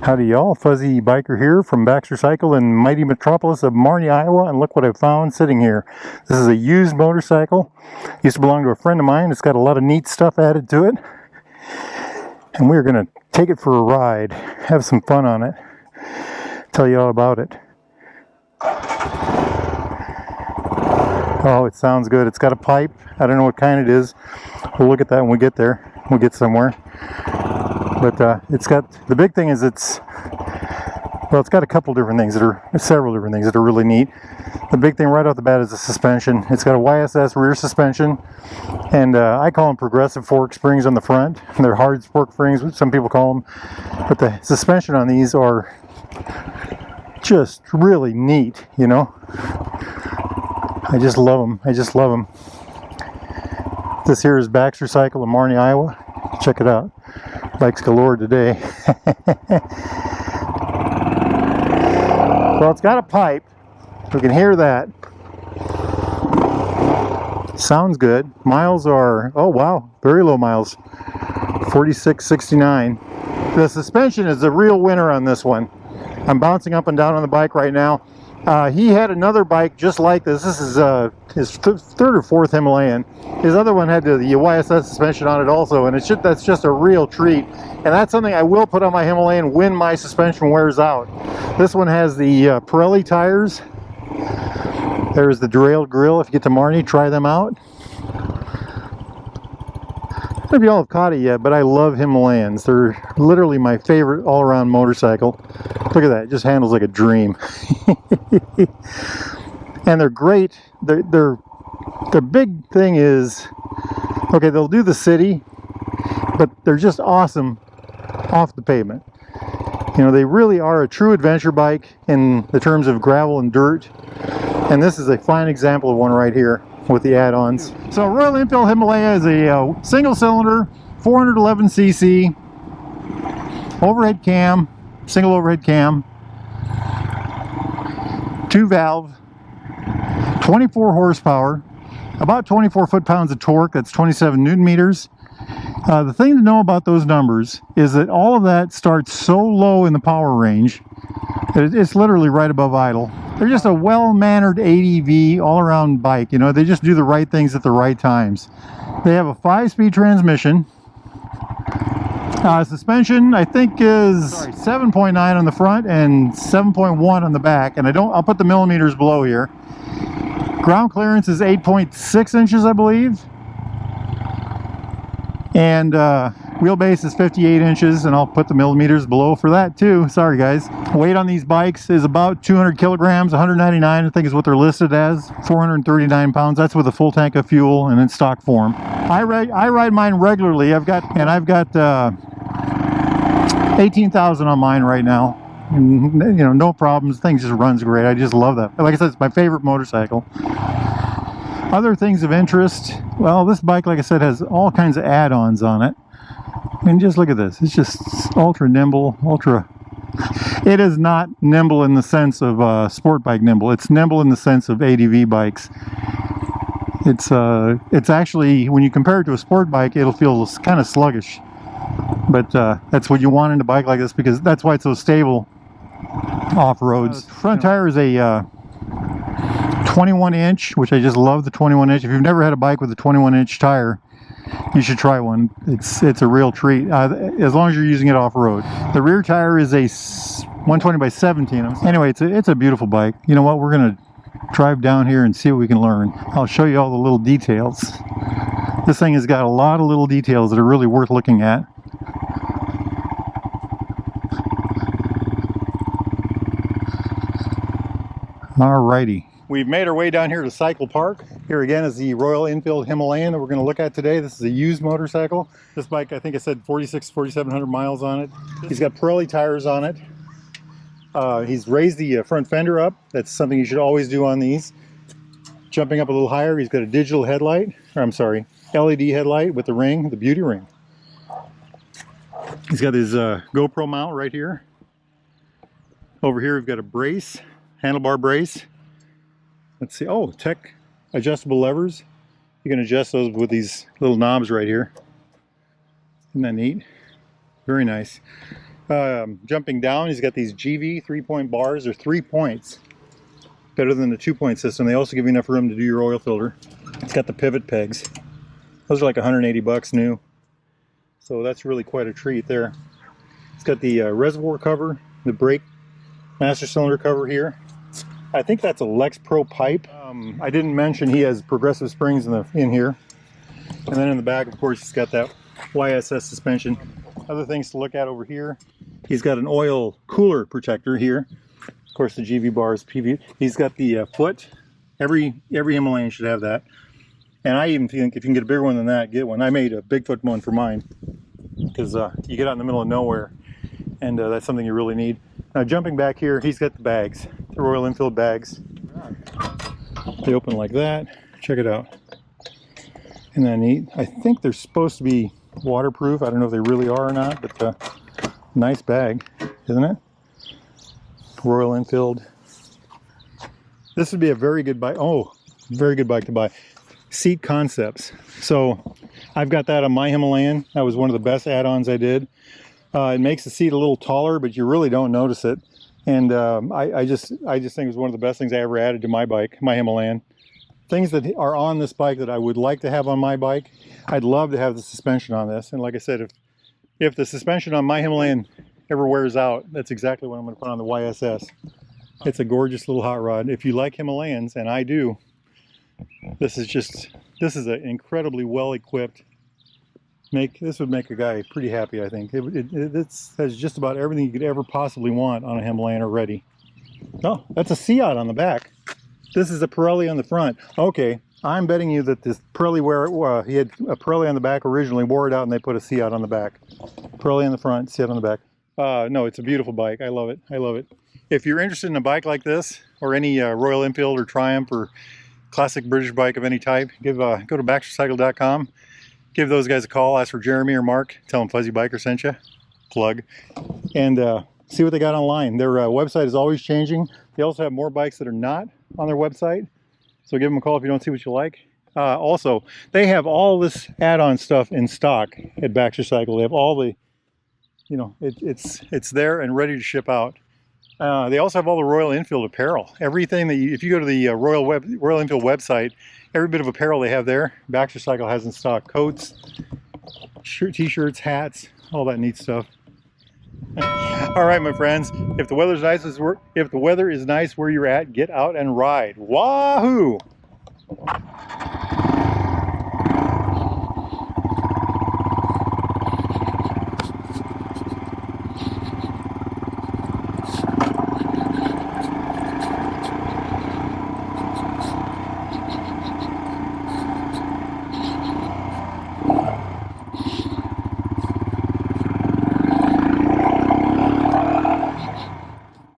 Howdy y'all, Fuzzy Biker here from Baxter Cycle in mighty metropolis of Marnie, Iowa, and look what I found sitting here. This is a used motorcycle. Used to belong to a friend of mine. It's got a lot of neat stuff added to it. And we're going to take it for a ride, have some fun on it, tell you all about it. Oh, it sounds good. It's got a pipe. I don't know what kind it is. We'll look at that when we get there. We'll get somewhere. But it's got, the big thing is it's got a couple different things several different things that are really neat. The big thing right off the bat is the suspension. It's got a YSS rear suspension, and I call them progressive fork springs on the front. They're hard fork springs, some people call them. But the suspension on these are just really neat, you know. I just love them. I just love them. This here is Baxter Cycle in Marnie, Iowa. Check it out. Bikes galore today. Well, it's got a pipe. We can hear that. Sounds good. Miles are, oh wow, very low miles. 4669. The suspension is the real winner on this one. I'm bouncing up and down on the bike right now. He had another bike just like this. This is his third or fourth Himalayan. His other one had the YSS suspension on it also, and that's just a real treat. And that's something I will put on my Himalayan when my suspension wears out. This one has the Pirelli tires. There's the derailed grill. If you get to Marnie, try them out. I don't know if you all have caught it yet, but I love Himalayans. They're literally my favorite all-around motorcycle. Look at that, it just handles like a dream. And they're great. Their big thing is, okay, they'll do the city, but they're just awesome off the pavement. You know, they really are a true adventure bike in the terms of gravel and dirt. And this is a fine example of one right here with the add-ons. So Royal Enfield Himalaya is a single cylinder, 411cc, overhead cam, single overhead cam, 2-valve, 24 horsepower, about 24 foot-pounds of torque. That's 27 newton meters. The thing to know about those numbers is that all of that starts so low in the power range that it's literally right above idle. They're just a well-mannered ADV all-around bike. You know, they just do the right things at the right times. They have a 5-speed transmission. Suspension, I think, is 7.9 on the front and 7.1 on the back. And I'll put the millimeters below here. Ground clearance is 8.6 inches, I believe. And wheelbase is 58 inches, and I'll put the millimeters below for that too. Sorry guys. Weight on these bikes is about 200 kilograms, 199 I think is what they're listed as, 439 pounds. That's with a full tank of fuel and in stock form. I ride mine regularly. I've got 18,000 on mine right now. And, you know, no problems. Thing just runs great. I just love that. Like I said, it's my favorite motorcycle. Other things of interest, well, this bike, like I said, has all kinds of add-ons on it. I mean, just look at this. It's just ultra nimble, It is not nimble in the sense of sport bike nimble. It's nimble in the sense of ADV bikes. It's actually, when you compare it to a sport bike, it'll feel kind of sluggish. But that's what you want in a bike like this, because that's why it's so stable off-roads. Front tire is a 21-inch, which I just love the 21-inch. If you've never had a bike with a 21-inch tire, you should try one. It's a real treat, as long as you're using it off-road. The rear tire is a 120 by 17. Anyway, it's a beautiful bike. You know what? We're going to drive down here and see what we can learn. I'll show you all the little details. This thing has got a lot of little details that are really worth looking at. Alrighty. We've made our way down here to Cycle Park. Here again is the Royal Enfield Himalayan that we're going to look at today. This is a used motorcycle. This bike, I think I said 4,700 miles on it. He's got Pirelli tires on it. He's raised the front fender up. That's something you should always do on these. Jumping up a little higher, he's got a digital headlight, or I'm sorry, LED headlight with the ring, the beauty ring. He's got his GoPro mount right here. Over here we've got a brace, handlebar brace. Let's see, oh, tech adjustable levers. You can adjust those with these little knobs right here. Isn't that neat? Very nice. Jumping down, he's got these GV 3-point bars. They're 3 points. Better than the 2-point system. They also give you enough room to do your oil filter. It's got the pivot pegs. Those are like 180 bucks new. So that's really quite a treat there. It's got the reservoir cover, the brake master cylinder cover here. I think that's a Lex Pro pipe. I didn't mention he has progressive springs in here. And then in the back, of course, he's got that YSS suspension. Other things to look at over here. He's got an oil cooler protector here. Of course, the GV bars, PV. He's got the foot. Every Himalayan should have that. And I even think if you can get a bigger one than that, get one. I made a Bigfoot one for mine because you get out in the middle of nowhere, and that's something you really need. Now, jumping back here, he's got the bags, the Royal Enfield bags. They open like that. Check it out. Isn't that neat? I think they're supposed to be waterproof. I don't know if they really are or not, but nice bag, isn't it? Royal Enfield. This would be a very good bike. Oh, very good bike to buy. Seat Concepts. So I've got that on my Himalayan. That was one of the best add-ons I did. It makes the seat a little taller, but you really don't notice it. And I just think it was one of the best things I ever added to my bike, my Himalayan. Things that are on this bike that I would like to have on my bike, I'd love to have the suspension on this. And like I said, if the suspension on my Himalayan ever wears out, that's exactly what I'm going to put on the YSS. It's a gorgeous little hot rod. If you like Himalayans, and I do, this is an incredibly well equipped. This would make a guy pretty happy, I think. It has just about everything you could ever possibly want on a Himalayan already. Oh, that's a Seat on the back. This is a Pirelli on the front. Okay, I'm betting you that this Pirelli, he had a Pirelli on the back originally, wore it out, and they put a Seat on the back. Pirelli on the front, Seat on the back. No, it's a beautiful bike. I love it. I love it. If you're interested in a bike like this, or any Royal Enfield or Triumph or classic British bike of any type, go to baxtercycle.com. Give those guys a call. Ask for Jeremy or Mark. Tell them Fuzzy Biker sent you. Plug. And see what they got online. Their website is always changing. They also have more bikes that are not on their website. So give them a call if you don't see what you like. Also, they have all this add-on stuff in stock at Baxter Cycle. They have all the, it's there and ready to ship out. They also have all the Royal Enfield apparel. Everything that if you go to the Royal Enfield website, every bit of apparel they have there, Baxter Cycle has in stock. Coats, t-shirts, hats, all that neat stuff. All right, my friends. If the weather is nice where you're at, get out and ride. Wahoo!